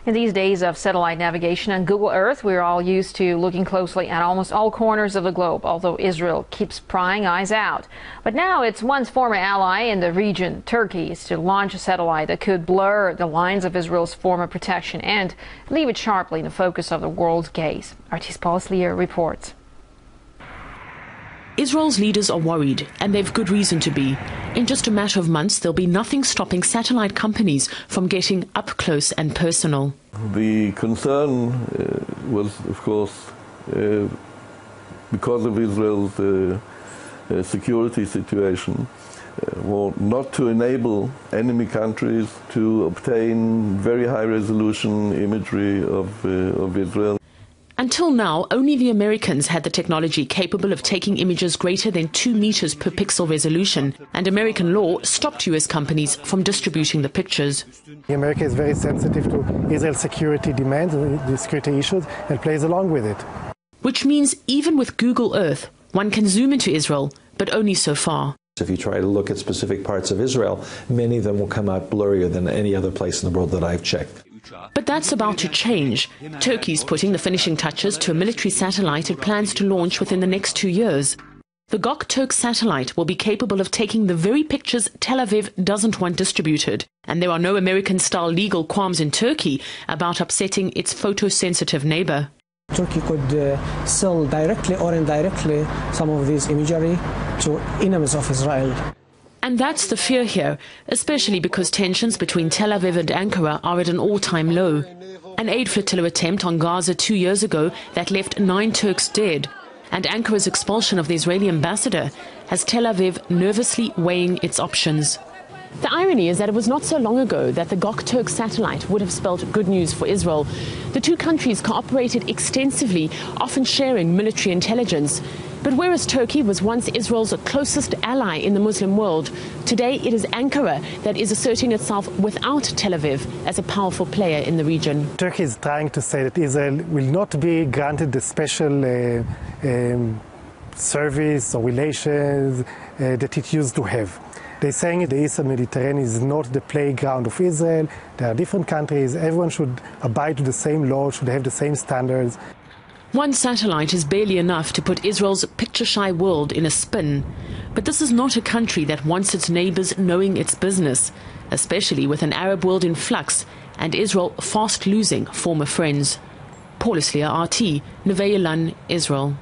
In these days of satellite navigation and Google Earth, we're all used to looking closely at almost all corners of the globe, although Israel keeps prying eyes out. But now its once former ally in the region, Turkey, is to launch a satellite that could blur the lines of Israel's former protection and leave it sharply in the focus of the world's gaze. RT's Paul Slier reports. Israel's leaders are worried, and they've good reason to be. In just a matter of months, there'll be nothing stopping satellite companies from getting up close and personal. The concern was, of course, because of Israel's security situation, not to enable enemy countries to obtain very high-resolution imagery of Israel. Until now, only the Americans had the technology capable of taking images greater than 2 meters per pixel resolution, and American law stopped US companies from distributing the pictures. America is very sensitive to Israel's security demands, the security issues, and plays along with it. Which means even with Google Earth, one can zoom into Israel, but only so far. If you try to look at specific parts of Israel, many of them will come out blurrier than any other place in the world that I've checked. But that's about to change. Turkey's putting the finishing touches to a military satellite it plans to launch within the next 2 years. The Göktürk satellite will be capable of taking the very pictures Tel Aviv doesn't want distributed. And there are no American-style legal qualms in Turkey about upsetting its photosensitive neighbor. Turkey could sell directly or indirectly some of this imagery to enemies of Israel. And that's the fear here, especially because tensions between Tel Aviv and Ankara are at an all-time low. An aid flotilla attempt on Gaza 2 years ago that left 9 Turks dead. And Ankara's expulsion of the Israeli ambassador has Tel Aviv nervously weighing its options. The irony is that it was not so long ago that the Göktürk satellite would have spelled good news for Israel. The two countries cooperated extensively, often sharing military intelligence. But whereas Turkey was once Israel's closest ally in the Muslim world, today it is Ankara that is asserting itself without Tel Aviv as a powerful player in the region. Turkey is trying to say that Israel will not be granted the special service or relations that it used to have. They're saying the Eastern Mediterranean is not the playground of Israel. There are different countries. Everyone should abide to the same laws, should have the same standards. One satellite is barely enough to put Israel's picture-shy world in a spin. But this is not a country that wants its neighbors knowing its business, especially with an Arab world in flux and Israel fast losing former friends. Paul Slier, RT, Neve Yelan, Israel.